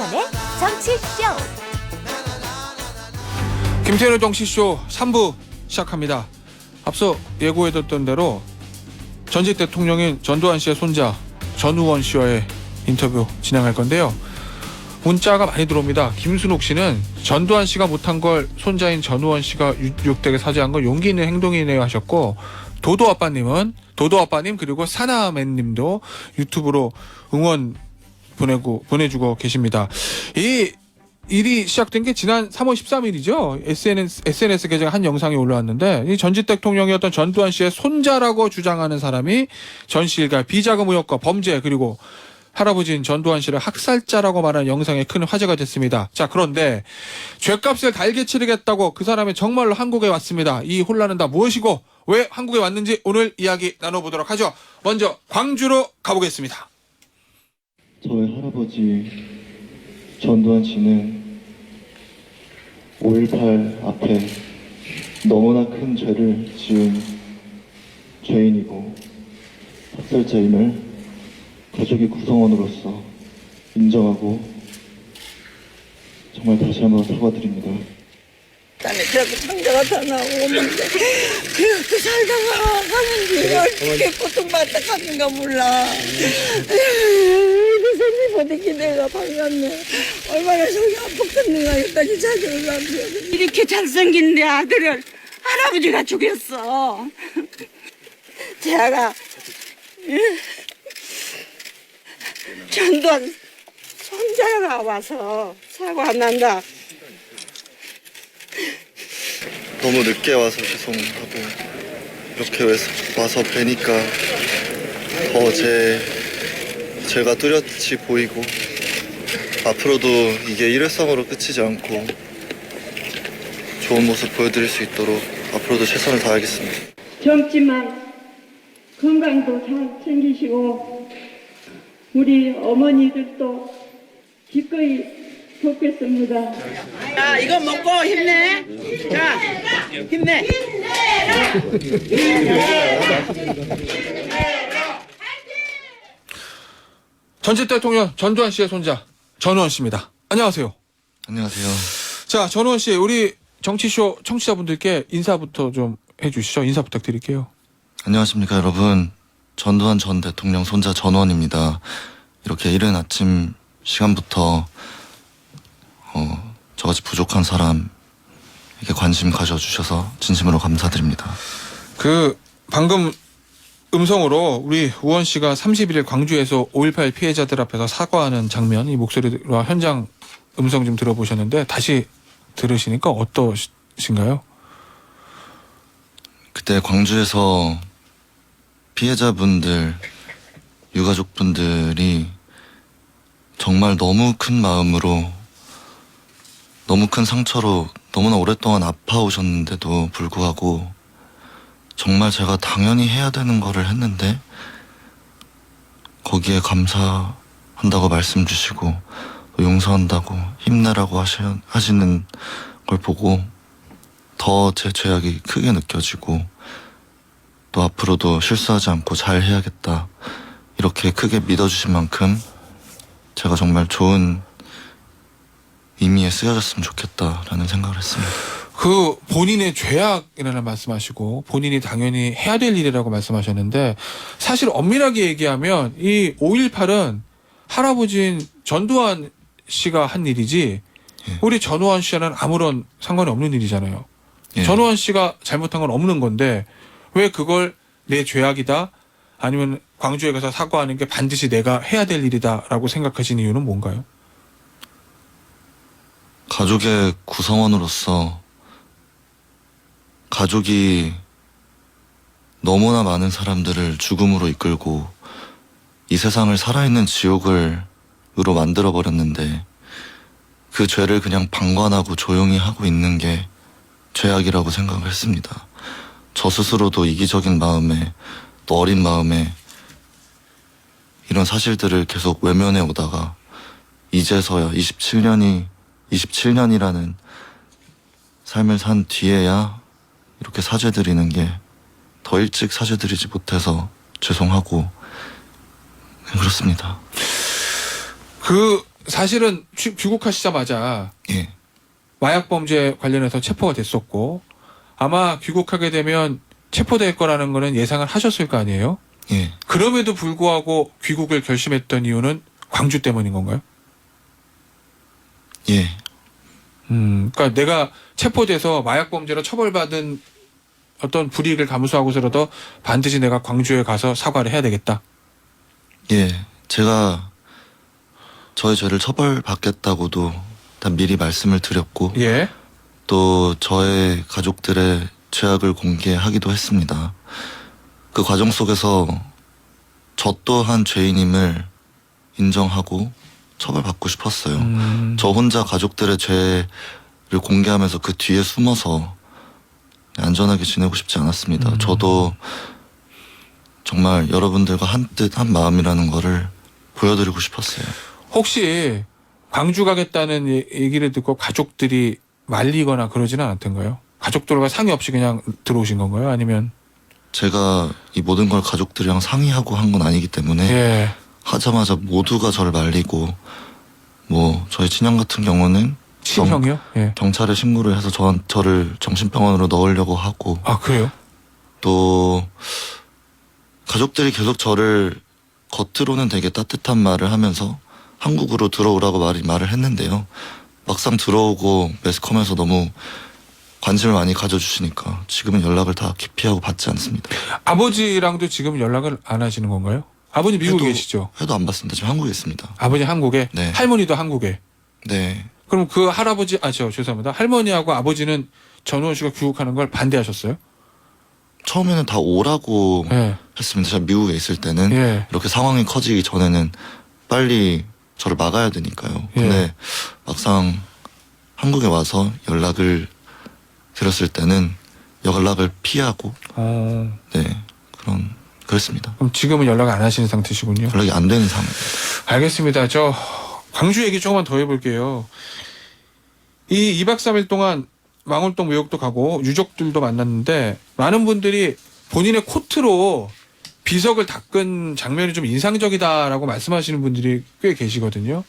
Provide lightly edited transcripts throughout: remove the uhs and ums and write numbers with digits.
김태현의 정치쇼. 김태현의 정치쇼 3부 시작합니다. 앞서 예고해뒀던 대로 전직 대통령인 전두환 씨의 손자 전우원 씨와의 인터뷰 진행할 건데요. 문자가 많이 들어옵니다. 김순옥 씨는 전두환 씨가 못한 걸 손자인 전우원 씨가 육대에 사죄한 건 용기 있는 행동이네요 하셨고, 도도아빠님 그리고 사나맨님도 유튜브로 응원 보내주고 계십니다. 이 일이 시작된 게 지난 3월 13일이죠. SNS 계정에 한 영상이 올라왔는데, 이 전직 대통령이었던 전두환 씨의 손자라고 주장하는 사람이 전 씨 일가 비자금 의혹과 범죄, 그리고 할아버지인 전두환 씨를 학살자라고 말하는 영상에 큰 화제가 됐습니다. 자, 그런데 죗값을 달게 치르겠다고 그 사람이 정말로 한국에 왔습니다. 이 혼란은 다 무엇이고 왜 한국에 왔는지 오늘 이야기 나눠보도록 하죠. 먼저 광주로 가보겠습니다. 저의 할아버지 전두환 씨는 5.18 앞에 너무나 큰 죄를 지은 죄인이고 학살자임을 가족의 구성원으로서 인정하고 정말 다시 한번 사과드립니다. 딴에 그렇게 상자가 다 나오는데 그렇게 살다가 가는지 어떻게 고통받다 가는가 몰라. 그 손님 어떻게 내가 반갑네. 얼마나 속이 아팠겠는가 여기까지 찾아오려면. 이렇게 잘생긴 내 아들을 할아버지가 죽였어. 제가 전두환 손자가 와서 사과 안 한다. 너무 늦게 와서 죄송하고 이렇게 와서 뵈니까 더 제가 뚜렷이 보이고 앞으로도 이게 일회성으로 끝이지 않고 좋은 모습 보여드릴 수 있도록 앞으로도 최선을 다하겠습니다. 젊지만 건강도 잘 챙기시고 우리 어머니들도 기꺼이 돕겠습니다. 자, 이거 먹고 힘내. 자, 힘내. 전직 대통령 전두환 씨의 손자 전우원 씨입니다. 안녕하세요. 안녕하세요. 자, 전우원 씨, 우리 정치쇼 청취자분들께 인사부터 좀 해주시죠. 인사 부탁드릴게요. 안녕하십니까 여러분. 전두환 전 대통령 손자 전원입니다. 이렇게 이른 아침 시간부터 저같이 부족한 사람에게 관심 가져주셔서 진심으로 감사드립니다. 방금 음성으로 우리 우원 씨가 31일 광주에서 5.18 피해자들 앞에서 사과하는 장면, 이 목소리와 현장 음성 좀 들어보셨는데 다시 들으시니까 어떠신가요? 그때 광주에서 피해자분들, 유가족분들이 정말 너무 큰 마음으로, 너무 큰 상처로 너무나 오랫동안 아파오셨는데도 불구하고 정말 제가 당연히 해야 되는 거를 했는데 거기에 감사한다고 말씀 주시고 용서한다고 힘내라고 하시는 걸 보고 더 제 죄악이 크게 느껴지고 또 앞으로도 실수하지 않고 잘 해야겠다 이렇게 크게 믿어주신 만큼 제가 정말 좋은 의미에 쓰여졌으면 좋겠다라는 생각을 했습니다. 본인의 죄악이라는 말씀하시고 본인이 당연히 해야 될 일이라고 말씀하셨는데, 사실 엄밀하게 얘기하면 이 5.18은 할아버지인 전두환 씨가 한 일이지 예. 우리 전우원 씨와는 아무런 상관이 없는 일이잖아요. 예. 전우원 씨가 잘못한 건 없는 건데 왜 그걸 내 죄악이다, 아니면 광주에 가서 사과하는 게 반드시 내가 해야 될 일이다라고 생각하시는 이유는 뭔가요? 가족의 구성원으로서 가족이 너무나 많은 사람들을 죽음으로 이끌고 이 세상을 살아있는 지옥으로 만들어버렸는데 그 죄를 그냥 방관하고 조용히 하고 있는 게 죄악이라고 생각을 했습니다. 저 스스로도 이기적인 마음에 또 어린 마음에 이런 사실들을 계속 외면해 오다가 이제서야 27년이라는 삶을 산 뒤에야 이렇게 사죄드리는 게 더 일찍 사죄드리지 못해서 죄송하고 그렇습니다. 사실은 귀국하시자마자 예, 마약 범죄 관련해서 체포가 됐었고 아마 귀국하게 되면 체포될 거라는 거는 예상을 하셨을 거 아니에요? 예. 그럼에도 불구하고 귀국을 결심했던 이유는 광주 때문인 건가요? 예, 그러니까 내가 체포돼서 마약 범죄로 처벌받은 어떤 불이익을 감수하고서라도 반드시 내가 광주에 가서 사과를 해야 되겠다. 예. 제가 저의 죄를 처벌받겠다고도 다 미리 말씀을 드렸고 예. 또 저의 가족들의 죄악을 공개하기도 했습니다. 그 과정 속에서 저 또한 죄인임을 인정하고 처벌받고 싶었어요. 저 혼자 가족들의 죄를 공개하면서 그 뒤에 숨어서 안전하게 지내고 싶지 않았습니다. 저도 정말 여러분들과 한뜻 한 마음이라는 거를 보여드리고 싶었어요. 혹시 광주 가겠다는 얘기를 듣고 가족들이 말리거나 그러지는 않았던가요? 가족들과 상의 없이 그냥 들어오신 건가요? 아니면 제가 이 모든 걸 가족들이랑 상의하고 한 건 아니기 때문에 예. 하자마자 모두가 저를 말리고 뭐 저희 친형 같은 경우는 친형이요? 예. 경찰에 신고를 해서 저를 정신병원으로 넣으려고 하고 아 그래요? 또 가족들이 계속 저를 겉으로는 되게 따뜻한 말을 하면서 한국으로 들어오라고 말을 했는데요. 막상 들어오고 매스컴에서 너무 관심을 많이 가져주시니까 지금은 연락을 다 기피하고 받지 않습니다. 아버지랑도 지금 연락을 안 하시는 건가요? 아버님 미국에 해도- 계시죠? 해도 안 받습니다. 지금 한국에 있습니다. 아버지 한국에, 네. 할머니도 한국에. 네. 그럼 그 할아버지, 죄송합니다. 할머니하고 아버지는 전우원 씨가 귀국하는 걸 반대하셨어요? 처음에는 다 오라고 예. 했습니다. 제가 미국에 있을 때는 예. 이렇게 상황이 커지기 전에는 빨리 저를 막아야 되니까요. 근데 예. 막상 한국에 와서 연락을 드렸을 때는 연락을 피하고 네 그랬습니다. 그럼 지금은 연락 안 하시는 상태시군요. 연락이 안 되는 상황. 알겠습니다. 저 광주 얘기 조금만 더 해볼게요. 이 2박 3일 동안 망월동 외옥도 가고 유족들도 만났는데 많은 분들이 본인의 코트로 비석을 닦은 장면이 좀 인상적이다라고 말씀하시는 분들이 꽤 계시거든요.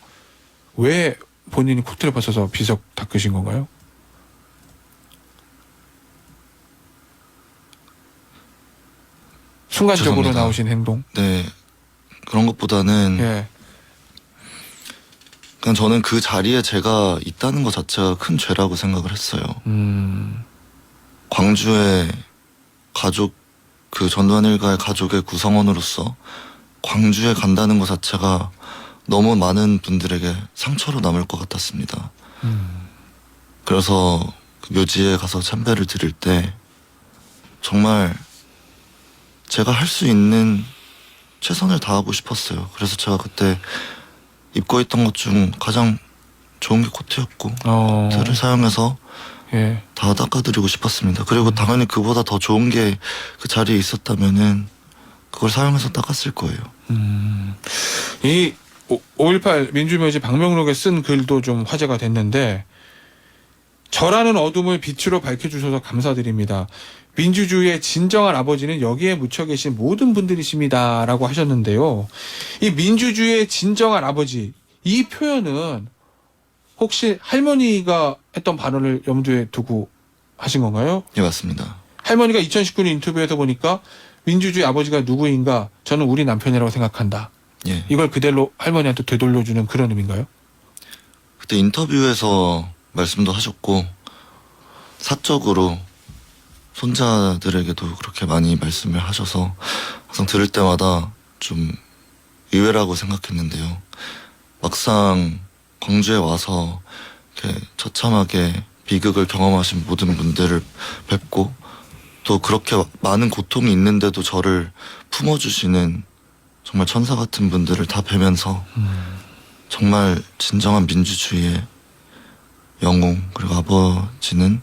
왜 본인이 코트를 벗어서 비석 닦으신 건가요? 순간적으로 죄송합니다. 나오신 행동. 네 그런 것보다는 예. 그냥 저는 그 자리에 제가 있다는 것 자체가 큰 죄라고 생각을 했어요. 광주의 가족 그 전두환 일가의 가족의 구성원으로서 광주에 간다는 것 자체가 너무 많은 분들에게 상처로 남을 것 같았습니다. 그래서 그 묘지에 가서 참배를 드릴 때 정말 제가 할 수 있는 최선을 다하고 싶었어요. 그래서 제가 그때 입고 있던 것 중 가장 좋은 게 코트였고 코트를 사용해서 예. 다 닦아드리고 싶었습니다. 그리고 당연히 그보다 더 좋은 게 그 자리에 있었다면은 그걸 사용해서 닦았을 거예요. 이 5.18 민주묘지 방명록에 쓴 글도 좀 화제가 됐는데 저라는 어둠을 빛으로 밝혀주셔서 감사드립니다. 민주주의의 진정한 아버지는 여기에 묻혀 계신 모든 분들이십니다. 라고 하셨는데요. 이 민주주의의 진정한 아버지 이 표현은 혹시 할머니가 했던 발언을 염두에 두고 하신 건가요? 예, 맞습니다. 할머니가 2019년 인터뷰에서 보니까 민주주의 아버지가 누구인가 저는 우리 남편이라고 생각한다. 예. 이걸 그대로 할머니한테 되돌려주는 그런 의미인가요? 그때 인터뷰에서 말씀도 하셨고 사적으로 손자들에게도 그렇게 많이 말씀을 하셔서 항상 들을 때마다 좀 의외라고 생각했는데요. 막상 광주에 와서 이렇게 처참하게 비극을 경험하신 모든 분들을 뵙고 또 그렇게 많은 고통이 있는데도 저를 품어주시는 정말 천사 같은 분들을 다 뵈면서 정말 진정한 민주주의의 영웅 그리고 아버지는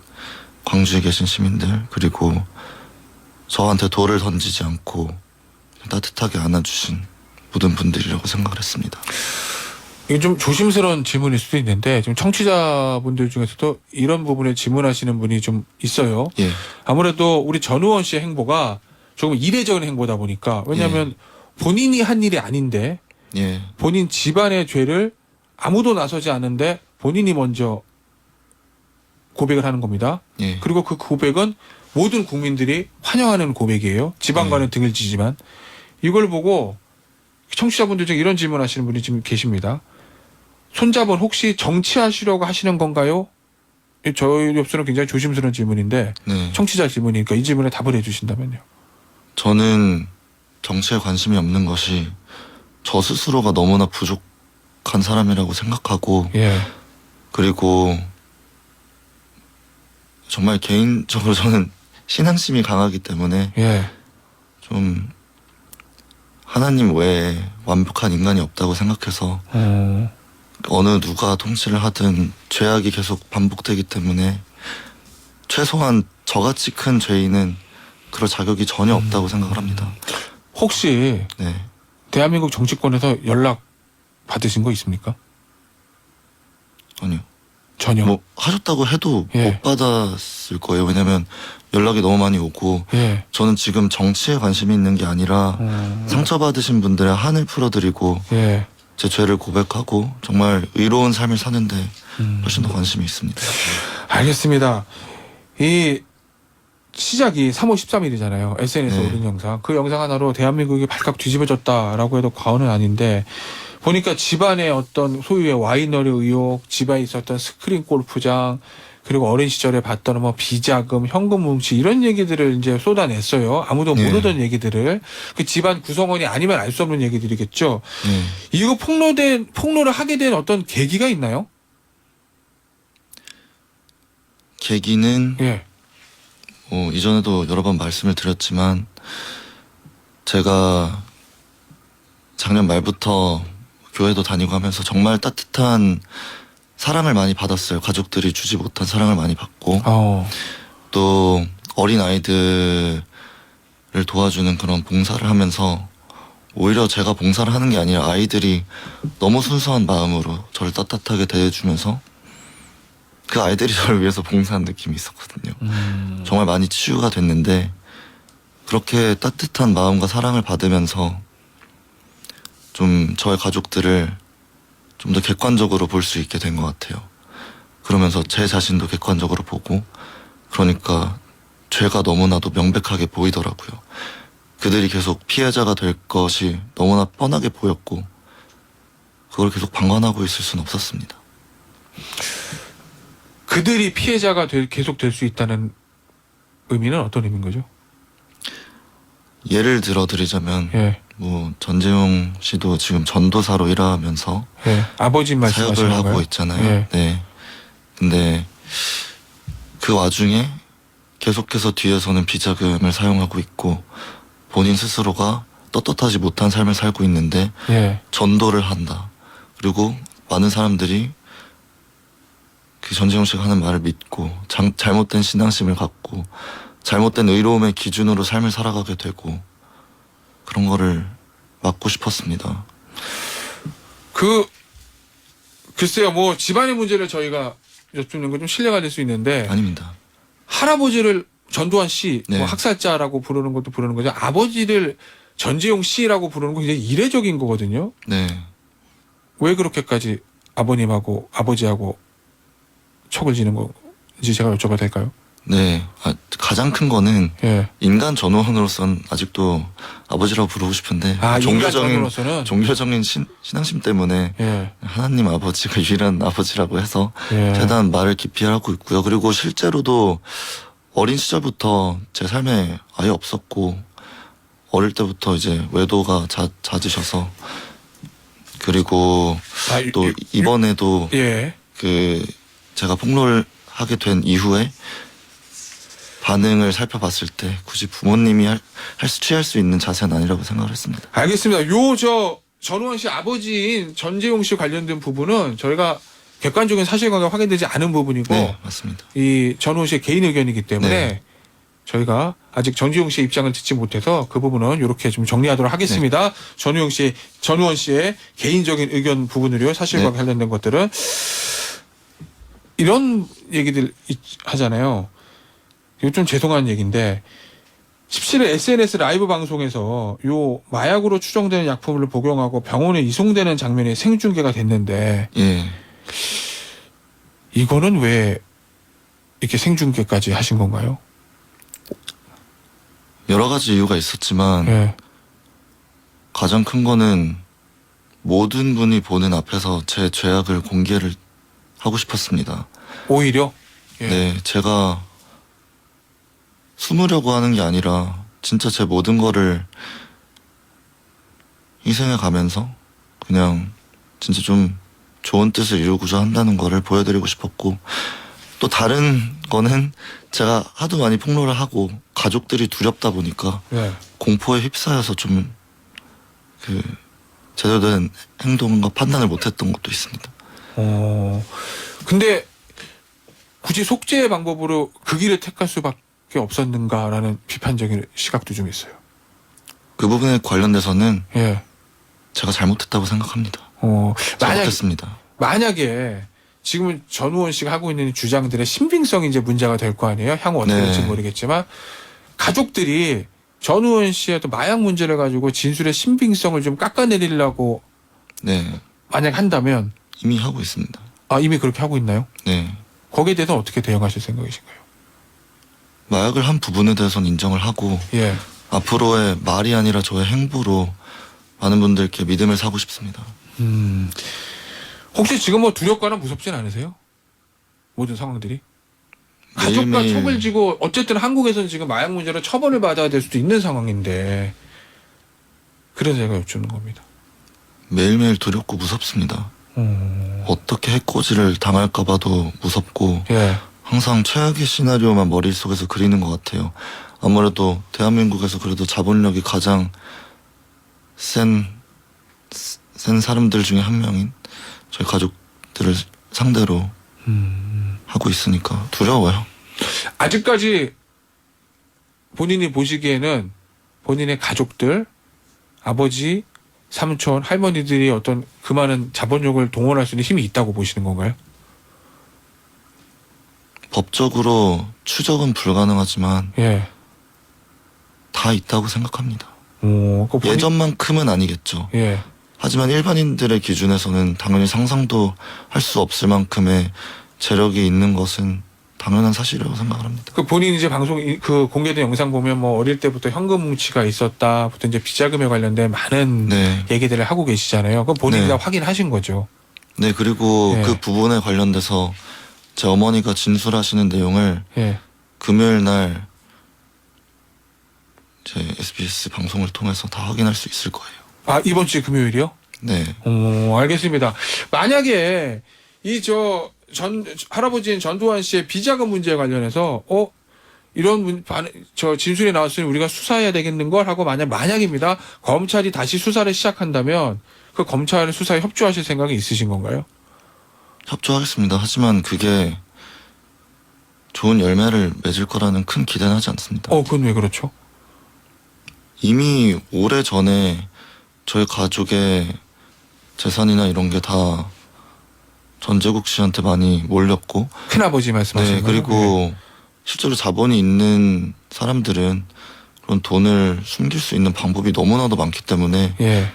광주에 계신 시민들 그리고 저한테 돌을 던지지 않고 따뜻하게 안아주신 모든 분들이라고 생각을 했습니다. 이게 좀 조심스러운 질문일 수도 있는데 지금 청취자분들 중에서도 이런 부분에 질문하시는 분이 좀 있어요. 예, 아무래도 우리 전우원 씨의 행보가 조금 이례적인 행보다 보니까 왜냐하면 본인이 한 일이 아닌데 예, 본인 집안의 죄를 아무도 나서지 않은데 본인이 먼저 고백을 하는 겁니다. 예. 그리고 그 고백은 모든 국민들이 환영하는 고백이에요. 지방과는 등을 지지만 이걸 보고 청취자분들 중에 이런 질문하시는 분이 지금 계십니다. 손자분 혹시 정치하시려고 하시는 건가요? 저희로서는 굉장히 조심스러운 질문인데 네. 청취자 질문이니까 이 질문에 답을 해주신다면요. 저는 정치에 관심이 없는 것이 저 스스로가 너무나 부족한 사람이라고 생각하고 예, 그리고 정말 개인적으로 저는 신앙심이 강하기 때문에 예, 좀 하나님 외에 완벽한 인간이 없다고 생각해서 어느 누가 통치를 하든 죄악이 계속 반복되기 때문에 최소한 저같이 큰 죄인은 그럴 자격이 전혀 없다고 생각을 합니다. 혹시 네. 대한민국 정치권에서 연락 받으신 거 있습니까? 아니요. 전혀. 뭐 하셨다고 해도 예. 못 받았을 거예요. 왜냐면 연락이 너무 많이 오고 예. 저는 지금 정치에 관심이 있는 게 아니라 상처받으신 분들의 한을 풀어드리고 예. 제 죄를 고백하고 정말 의로운 삶을 사는데 훨씬 더 관심이 있습니다. 알겠습니다. 이 시작이 3월 13일이잖아요. SNS에 네. 올린 영상. 그 영상 하나로 대한민국이 발칵 뒤집어졌다라고 해도 과언은 아닌데 보니까 집안의 어떤 소유의 와이너리 의혹, 집안에 있었던 스크린 골프장, 그리고 어린 시절에 봤던 뭐 비자금, 현금 뭉치 이런 얘기들을 이제 쏟아냈어요. 아무도 네. 모르던 얘기들을. 그 집안 구성원이 아니면 알 수 없는 얘기들이겠죠. 네. 이거 폭로를 하게 된 어떤 계기가 있나요? 계기는 예. 이전에도 여러 번 말씀을 드렸지만 제가 작년 말부터 교회도 다니고 하면서 정말 따뜻한 사랑을 많이 받았어요. 가족들이 주지 못한 사랑을 많이 받고 또 어린 아이들을 도와주는 그런 봉사를 하면서 오히려 제가 봉사를 하는 게 아니라 아이들이 너무 순수한 마음으로 저를 따뜻하게 대해주면서 그 아이들이 저를 위해서 봉사한 느낌이 있었거든요. 정말 많이 치유가 됐는데 그렇게 따뜻한 마음과 사랑을 받으면서 좀 저의 가족들을 좀 더 객관적으로 볼 수 있게 된 것 같아요. 그러면서 제 자신도 객관적으로 보고 그러니까 죄가 너무나도 명백하게 보이더라고요. 그들이 계속 피해자가 될 것이 너무나 뻔하게 보였고 그걸 계속 방관하고 있을 수는 없었습니다. 그들이 피해자가 계속 될 수 있다는 의미는 어떤 의미인 거죠? 예를 들어 드리자면 예. 뭐 전재용 씨도 지금 전도사로 일하면서 예. 아버지 말씀하시는 사역을 건가요? 하고 있잖아요. 예. 네. 근데 그 와중에 계속해서 뒤에서는 비자금을 사용하고 있고 본인 스스로가 떳떳하지 못한 삶을 살고 있는데 예. 전도를 한다. 그리고 많은 사람들이 그 전재용 씨가 하는 말을 믿고 잘못된 신앙심을 갖고 잘못된 의로움의 기준으로 삶을 살아가게 되고 그런 거를 막고 싶었습니다. 글쎄요, 뭐 집안의 문제를 저희가 여쭙는 건 좀 신뢰가 될 수 있는데 아닙니다. 할아버지를 전두환 씨, 네. 뭐 학살자라고 부르는 것도 부르는 거죠. 아버지를 전재용 씨라고 부르는 건 굉장히 이례적인 거거든요. 네. 왜 그렇게까지 아버님하고 아버지하고 척을 지는 건지 제가 여쭤봐도 될까요? 네. 가장 큰 거는 예. 인간 전우원으로서는 아직도 아버지라고 부르고 싶은데 인간 전으로서는 종교적인 신앙심 때문에 예. 하나님 아버지가 유일한 아버지라고 해서 예. 최대한 말을 깊이 하고 있고요. 그리고 실제로도 어린 시절부터 제 삶에 아예 없었고 어릴 때부터 이제 외도가 잦으셔서 그리고 또 이번에도 예. 그 제가 폭로를 하게 된 이후에 반응을 살펴봤을 때 굳이 부모님이 취할 수 있는 자세는 아니라고 생각을 했습니다. 알겠습니다. 전우원 씨 아버지인 전재용 씨 관련된 부분은 저희가 객관적인 사실관계가 확인되지 않은 부분이고 네, 맞습니다. 이 전우원 씨의 개인 의견이기 때문에 네. 저희가 아직 전재용 씨의 입장을 듣지 못해서 그 부분은 이렇게 좀 정리하도록 하겠습니다. 네. 전우원 씨의 개인적인 의견 부분으로요. 사실과 관련된 것들은 이런 얘기들 하잖아요. 이거 좀 죄송한 얘기인데 17일 SNS 라이브 방송에서 요 마약으로 추정되는 약품을 복용하고 병원에 이송되는 장면이 생중계가 됐는데 예. 이거는 왜 이렇게 생중계까지 하신 건가요? 여러 가지 이유가 있었지만 예. 가장 큰 거는 모든 분이 보는 앞에서 제 죄악을 공개를 하고 싶었습니다. 오히려 예. 네, 제가 숨으려고 하는 게 아니라 진짜 제 모든 거를 희생해 가면서 그냥 진짜 좀 좋은 뜻을 이루고자 한다는 거를 보여드리고 싶었고, 또 다른 거는 제가 하도 많이 폭로를 하고 가족들이 두렵다 보니까 예. 공포에 휩싸여서 좀 그 제대로 된 행동과 판단을 못했던 것도 있습니다. 근데 굳이 속죄의 방법으로 그 길을 택할 수밖에 없었는가라는 비판적인 시각도 좀 있어요. 그 부분에 관련돼서는 예. 제가 잘못했다고 생각합니다. 잘못했습니다. 만약에 지금은 전우원 씨가 하고 있는 주장들의 신빙성이 이제 문제가 될 거 아니에요? 향후 어떻게 네. 될지 모르겠지만 가족들이 전우원 씨의 또 마약 문제를 가지고 진술의 신빙성을 좀 깎아내리려고 네, 만약 한다면 이미 하고 있습니다. 이미 그렇게 하고 있나요? 네, 거기에 대해서는 어떻게 대응하실 생각이신가요? 마약을 한 부분에 대해서는 인정을 하고 예. 앞으로의 말이 아니라 저의 행보로 많은 분들께 믿음을 사고 싶습니다. 혹시 지금 뭐 두렵거나 무섭진 않으세요? 모든 상황들이? 가족과 매일매일 촉을 지고 어쨌든 한국에서는 지금 마약 문제로 처벌을 받아야 될 수도 있는 상황인데 그래서 제가 여쭙는 겁니다. 매일매일 두렵고 무섭습니다. 어떻게 해코지를 당할까 봐도 무섭고 예. 항상 최악의 시나리오만 머릿속에서 그리는 것 같아요. 아무래도 대한민국에서 그래도 자본력이 가장 센 사람들 중에 한 명인 저희 가족들을 상대로 하고 있으니까 두려워요. 아직까지 본인이 보시기에는 본인의 가족들, 아버지, 삼촌, 할머니들이 어떤 그 많은 자본력을 동원할 수 있는 힘이 있다고 보시는 건가요? 법적으로 추적은 불가능하지만 예. 다 있다고 생각합니다. 그거 예전만큼은 아니겠죠. 예. 하지만 일반인들의 기준에서는 당연히 상상도 할 수 없을 만큼의 재력이 있는 것은 당연한 사실이라고 생각을 합니다. 그 본인 이제 방송 그 공개된 영상 보면 뭐 어릴 때부터 현금 뭉치가 있었다부터 이제 비자금에 관련된 많은 네. 얘기들을 하고 계시잖아요. 그럼 본인이 네. 다 확인하신 거죠. 네, 그리고 예. 그 부분에 관련돼서 제 어머니가 진술하시는 내용을 예. 금요일 날 제 SBS 방송을 통해서 다 확인할 수 있을 거예요. 이번 주 금요일이요? 네. 알겠습니다. 만약에 할아버지인 전두환 씨의 비자금 문제에 관련해서 이런 진술이 나왔으니 우리가 수사해야 되겠는 걸 하고 만약입니다. 검찰이 다시 수사를 시작한다면 그 검찰의 수사에 협조하실 생각이 있으신 건가요? 협조하겠습니다. 하지만 그게 좋은 열매를 맺을 거라는 큰 기대는 하지 않습니다. 그건 왜 그렇죠? 이미 오래 전에 저희 가족의 재산이나 이런 게 다 전재국 씨한테 많이 몰렸고, 큰아버지 말씀하시는 네, 거예요? 그리고 실제로 자본이 있는 사람들은 그런 돈을 숨길 수 있는 방법이 너무나도 많기 때문에 예.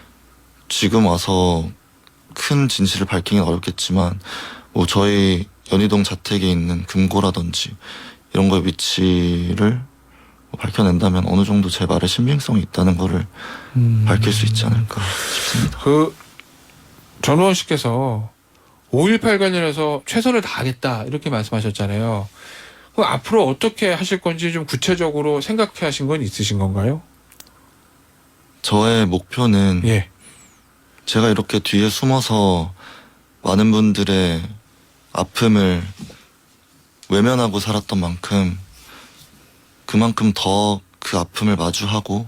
지금 와서 큰 진실을 밝히긴 어렵겠지만 뭐 저희 연희동 자택에 있는 금고라든지 이런 거의 위치를 밝혀낸다면 어느 정도 제 말에 신빙성이 있다는 거를 밝힐 수 있지 않을까 싶습니다. 전우원 씨께서 5.18 관련해서 최선을 다하겠다 이렇게 말씀하셨잖아요. 그럼 앞으로 어떻게 하실 건지 좀 구체적으로 생각해 하신 건 있으신 건가요? 저의 목표는 예. 제가 이렇게 뒤에 숨어서 많은 분들의 아픔을 외면하고 살았던 만큼 그만큼 더 그 아픔을 마주하고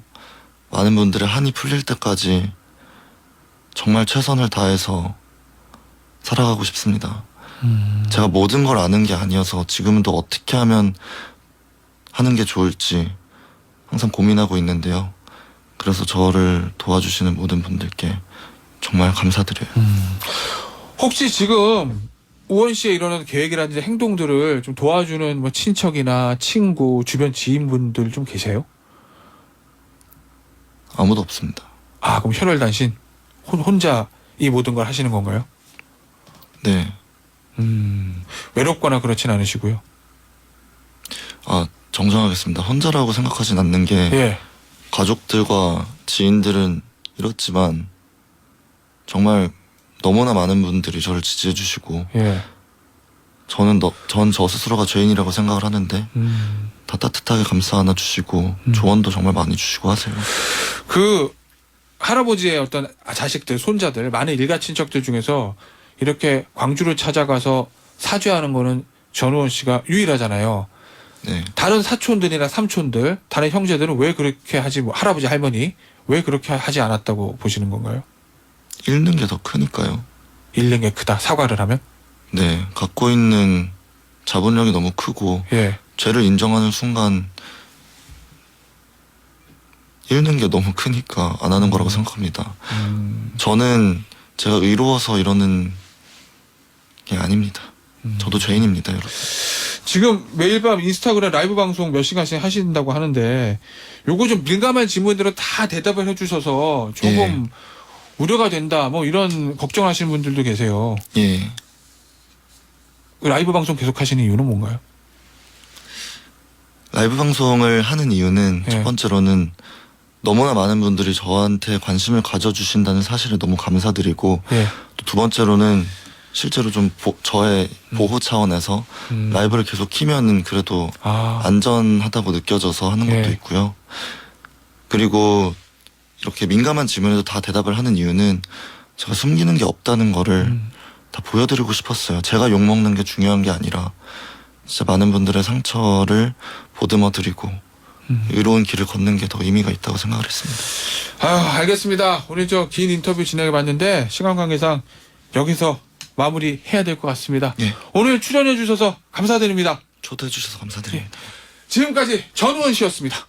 많은 분들의 한이 풀릴 때까지 정말 최선을 다해서 살아가고 싶습니다. 제가 모든 걸 아는 게 아니어서 지금도 어떻게 하면 하는 게 좋을지 항상 고민하고 있는데요. 그래서 저를 도와주시는 모든 분들께 정말 감사드려요. 혹시 지금 우원 씨의 이런 계획이라든지 행동들을 좀 도와주는 뭐 친척이나 친구, 주변 지인분들 좀 계세요? 아무도 없습니다. 아, 그럼 혈혈단신 혼자 이 모든 걸 하시는 건가요? 네. 외롭거나 그렇진 않으시고요. 아, 정정하겠습니다. 혼자라고 생각하진 않는 게 예. 가족들과 지인들은 이렇지만 정말 너무나 많은 분들이 저를 지지해 주시고 예. 전 저 스스로가 죄인이라고 생각을 하는데 음. 다 따뜻하게 감싸 안아 주시고 조언도 정말 많이 주시고 하세요. 그 할아버지의 어떤 자식들, 손자들, 많은 일가 친척들 중에서 이렇게 광주를 찾아가서 사죄하는 거는 전우원 씨가 유일하잖아요. 네. 다른 사촌들이나 삼촌들, 다른 형제들은 왜 그렇게 하지, 뭐 할아버지, 할머니 왜 그렇게 하지 않았다고 보시는 건가요? 잃는 게 더 크니까요. 잃는 게 크다, 사과를 하면? 네. 갖고 있는 자본력이 너무 크고 예. 죄를 인정하는 순간 잃는 게 너무 크니까 안 하는 거라고 생각합니다. 저는 제가 의로워서 이러는 게 아닙니다. 저도 죄인입니다, 여러분. 지금 매일 밤 인스타그램 라이브 방송 몇 시간씩 하신다고 하는데 요거 좀 민감한 질문들은 다 대답을 해주셔서 조금 우려가 된다, 뭐 이런 걱정하시는 분들도 계세요. 예. 라이브 방송 계속 하시는 이유는 뭔가요? 라이브 방송을 하는 이유는 예. 첫 번째로는 너무나 많은 분들이 저한테 관심을 가져주신다는 사실에 너무 감사드리고 예. 또 두 번째로는 실제로 좀 저의 보호 차원에서 라이브를 계속 키면은 그래도 아, 안전하다고 느껴져서 하는 것도 예. 있고요. 그리고 이렇게 민감한 질문에도 다 대답을 하는 이유는 제가 숨기는 게 없다는 거를 다 보여드리고 싶었어요. 제가 욕먹는 게 중요한 게 아니라 진짜 많은 분들의 상처를 보듬어드리고 의로운 길을 걷는 게 더 의미가 있다고 생각을 했습니다. 아유, 알겠습니다. 오늘 저 긴 인터뷰 진행해봤는데 시간 관계상 여기서 마무리 해야 될 것 같습니다. 예. 오늘 출연해 주셔서 감사드립니다. 초대해 주셔서 감사드립니다. 지금까지 전우원 씨였습니다.